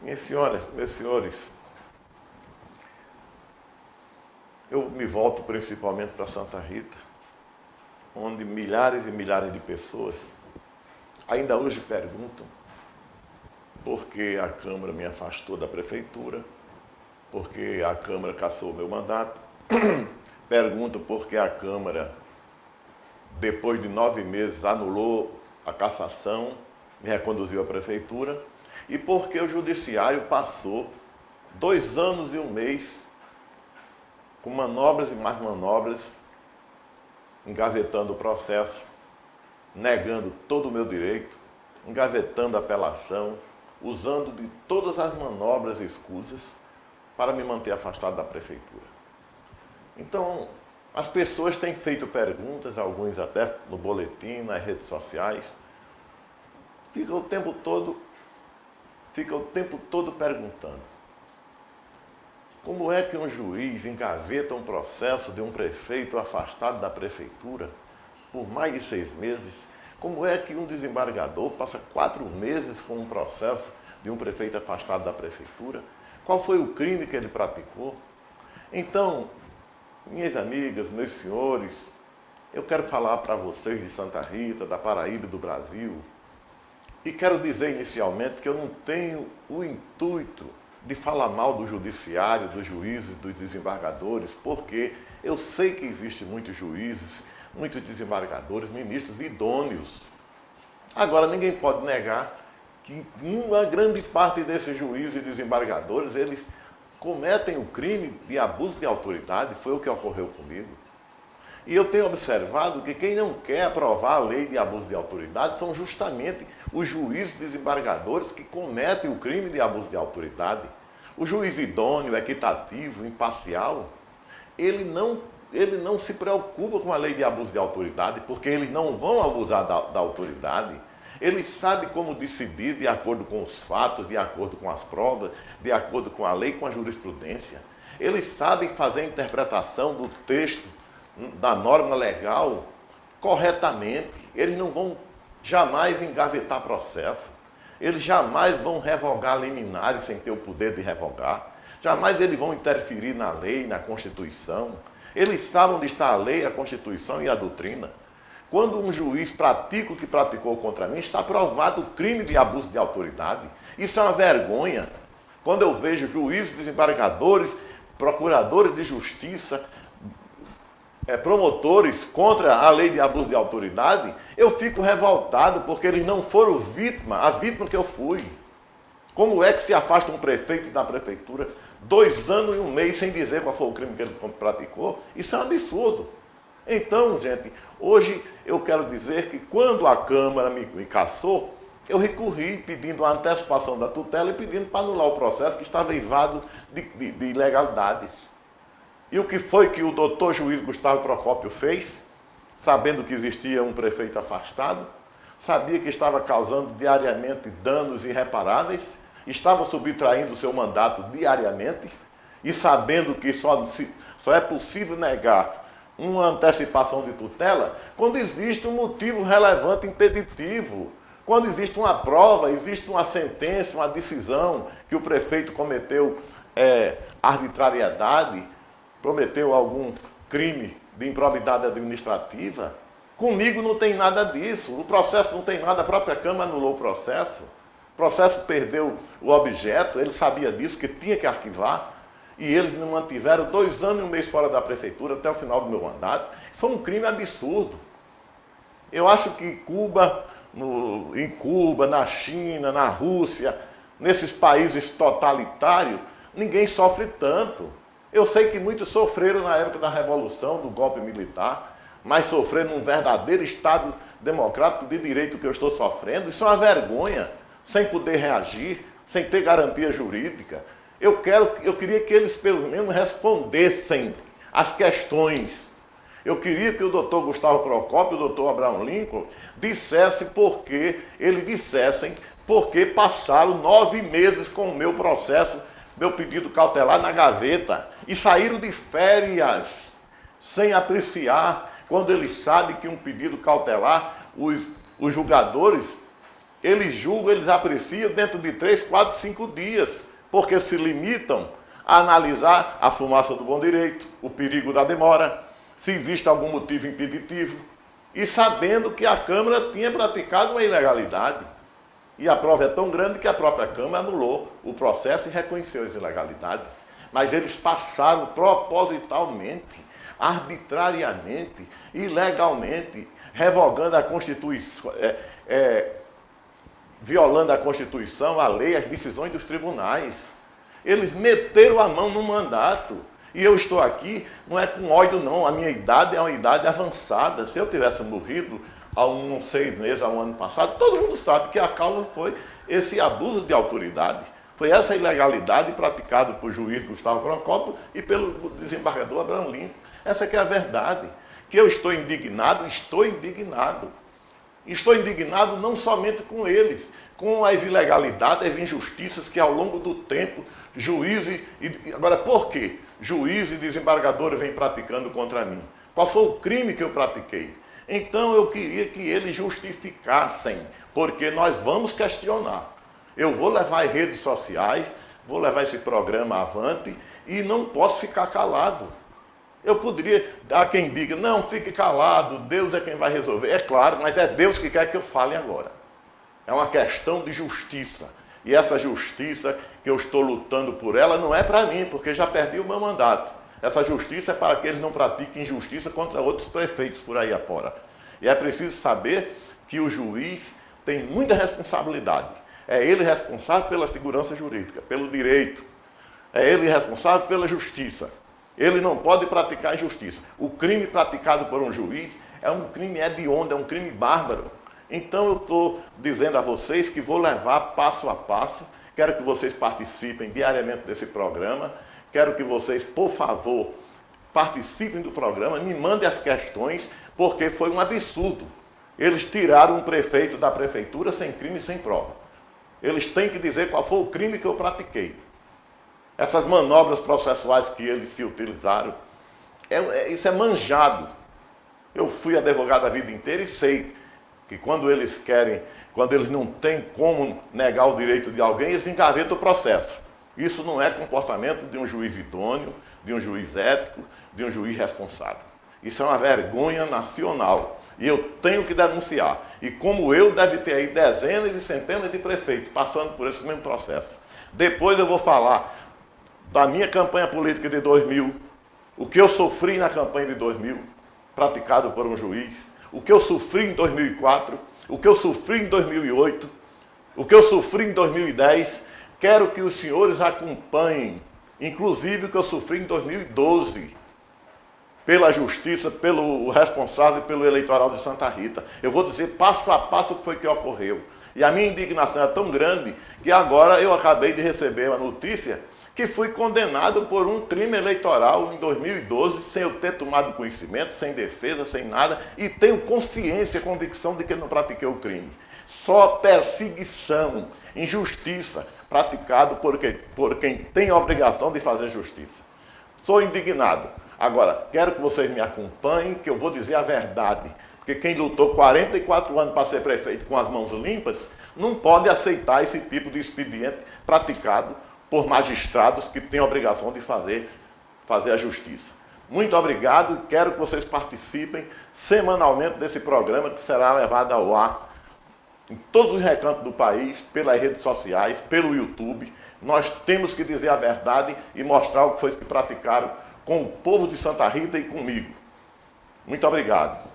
Minhas senhoras, meus senhores, eu me volto principalmente para Santa Rita, onde milhares e milhares de pessoas ainda hoje perguntam por que a Câmara me afastou da Prefeitura, por que a Câmara cassou o meu mandato, perguntam por que a Câmara, depois de 9 meses, anulou a cassação, me reconduziu à Prefeitura, e por que o Judiciário passou 2 anos e 1 mês com manobras e mais manobras, engavetando o processo, negando todo o meu direito, engavetando a apelação, usando de todas as manobras e escusas para me manter afastado da Prefeitura. Então, as pessoas têm feito perguntas, alguns até no boletim, nas redes sociais, fica o tempo todo perguntando: como é que um juiz engaveta um processo de um prefeito afastado da Prefeitura por mais de 6 meses? Como é que um desembargador passa 4 meses com um processo de um prefeito afastado da Prefeitura? Qual foi o crime que ele praticou? Então, minhas amigas, meus senhores, eu quero falar para vocês de Santa Rita, da Paraíba e do Brasil, e quero dizer inicialmente que eu não tenho o intuito de falar mal do judiciário, dos juízes, dos desembargadores, porque eu sei que existem muitos juízes, muitos desembargadores, ministros idôneos. Agora, ninguém pode negar que uma grande parte desses juízes e desembargadores, eles cometem o crime de abuso de autoridade, foi o que ocorreu comigo. E eu tenho observado que quem não quer aprovar a lei de abuso de autoridade são justamente os juízes desembargadores que cometem o crime de abuso de autoridade. O juiz idôneo, equitativo, imparcial, ele não se preocupa com a lei de abuso de autoridade, porque eles não vão abusar da autoridade. Ele sabe como decidir de acordo com os fatos, de acordo com as provas, de acordo com a lei, com a jurisprudência. Eles sabem fazer a interpretação do texto, da norma legal, corretamente. Eles não vão jamais engavetar processo. Eles jamais vão revogar liminares sem ter o poder de revogar. Jamais eles vão interferir na lei, na Constituição. Eles sabem onde está a lei, a Constituição e a doutrina. Quando um juiz pratica o que praticou contra mim, está provado o crime de abuso de autoridade. Isso é uma vergonha. Quando eu vejo juízes, desembargadores, procuradores de justiça, promotores contra a lei de abuso de autoridade, eu fico revoltado porque eles não foram vítima, a vítima que eu fui. Como é que se afasta um prefeito da prefeitura 2 anos e 1 mês sem dizer qual foi o crime que ele praticou? Isso é um absurdo. Então, gente, hoje eu quero dizer que quando a Câmara me cassou, eu recorri pedindo a antecipação da tutela e pedindo para anular o processo que estava eivado de ilegalidades. E o que foi que o doutor juiz Gustavo Procópio fez, sabendo que existia um prefeito afastado, sabia que estava causando diariamente danos irreparáveis, estava subtraindo o seu mandato diariamente, e sabendo que só é possível negar uma antecipação de tutela quando existe um motivo relevante impeditivo, quando existe uma prova, existe uma sentença, uma decisão que o prefeito cometeu arbitrariedade, prometeu algum crime de improbidade administrativa. Comigo não tem nada disso, o processo não tem nada, a própria Câmara anulou o processo perdeu o objeto, ele sabia disso, que tinha que arquivar, e eles me mantiveram 2 anos e 1 mês fora da prefeitura até o final do meu mandato. Isso foi um crime absurdo. Eu acho que em Cuba, na China, na Rússia, nesses países totalitários, ninguém sofre tanto. Eu sei que muitos sofreram na época da Revolução, do golpe militar, mas sofreram num verdadeiro Estado democrático de direito que eu estou sofrendo. Isso é uma vergonha, sem poder reagir, sem ter garantia jurídica. Eu queria que eles, pelo menos, respondessem as questões. Eu queria que o doutor Gustavo Procópio e o doutor Abraham Lincoln dissessem por que passaram 9 meses com o meu processo, meu pedido cautelar na gaveta, e saíram de férias sem apreciar, quando eles sabem que um pedido cautelar, os julgadores Eles julgam, eles apreciam dentro de 3, 4, 5 dias, porque se limitam a analisar a fumaça do bom direito, o perigo da demora, se existe algum motivo impeditivo, e sabendo que a Câmara tinha praticado uma ilegalidade. E a prova é tão grande que a própria Câmara anulou o processo e reconheceu as ilegalidades. Mas eles passaram propositalmente, arbitrariamente, ilegalmente, revogando a Constituição, violando a Constituição, a lei, as decisões dos tribunais. Eles meteram a mão no mandato. E eu estou aqui, não é com ódio não, a minha idade é uma idade avançada. Se eu tivesse morrido há uns 6 meses, há um ano passado, todo mundo sabe que a causa foi esse abuso de autoridade. Foi essa ilegalidade praticada por juiz Gustavo Procópio e pelo desembargador Abrão Limpo. Essa que é a verdade. Que eu estou indignado, estou indignado. Estou indignado não somente com eles, com as ilegalidades, as injustiças que ao longo do tempo, juízes... Agora, por quê? Juízes e desembargadores vêm praticando contra mim. Qual foi o crime que eu pratiquei? Então eu queria que eles justificassem, porque nós vamos questionar. Eu vou levar as redes sociais, vou levar esse programa avante e não posso ficar calado. Eu poderia dar quem diga, não, fique calado, Deus é quem vai resolver. É claro, mas é Deus que quer que eu fale agora. É uma questão de justiça. E essa justiça que eu estou lutando por ela não é para mim, porque já perdi o meu mandato. Essa justiça é para que eles não pratiquem injustiça contra outros prefeitos por aí afora. E é preciso saber que o juiz tem muita responsabilidade. É ele responsável pela segurança jurídica, pelo direito. É ele responsável pela justiça. Ele não pode praticar injustiça. O crime praticado por um juiz é um crime hediondo, é um crime bárbaro. Então eu estou dizendo a vocês que vou levar passo a passo. Quero que vocês participem diariamente desse programa. Quero que vocês, por favor, participem do programa, me mandem as questões, porque foi um absurdo. Eles tiraram um prefeito da prefeitura sem crime e sem prova. Eles têm que dizer qual foi o crime que eu pratiquei. Essas manobras processuais que eles se utilizaram, isso é manjado. Eu fui advogado a vida inteira e sei que quando eles querem, quando eles não têm como negar o direito de alguém, eles engavetam o processo. Isso não é comportamento de um juiz idôneo, de um juiz ético, de um juiz responsável. Isso é uma vergonha nacional. E eu tenho que denunciar. E como eu, deve ter aí dezenas e centenas de prefeitos passando por esse mesmo processo. Depois eu vou falar da minha campanha política de 2000, o que eu sofri na campanha de 2000, praticado por um juiz, o que eu sofri em 2004, o que eu sofri em 2008, o que eu sofri em 2010. Quero que os senhores acompanhem, inclusive o que eu sofri em 2012, pela justiça, pelo responsável e pelo eleitoral de Santa Rita. Eu vou dizer passo a passo o que foi que ocorreu. E a minha indignação é tão grande que agora eu acabei de receber a notícia que fui condenado por um crime eleitoral em 2012, sem eu ter tomado conhecimento, sem defesa, sem nada, e tenho consciência, convicção de que não pratiquei o crime. Só perseguição, injustiça, praticado por quem tem a obrigação de fazer justiça. Sou indignado. Agora, quero que vocês me acompanhem, que eu vou dizer a verdade. Porque quem lutou 44 anos para ser prefeito com as mãos limpas, não pode aceitar esse tipo de expediente praticado por magistrados que têm a obrigação de fazer a justiça. Muito obrigado e quero que vocês participem semanalmente desse programa que será levado ao ar em todos os recantos do país, pelas redes sociais, pelo YouTube. Nós temos que dizer a verdade e mostrar o que foi que praticaram com o povo de Santa Rita e comigo. Muito obrigado.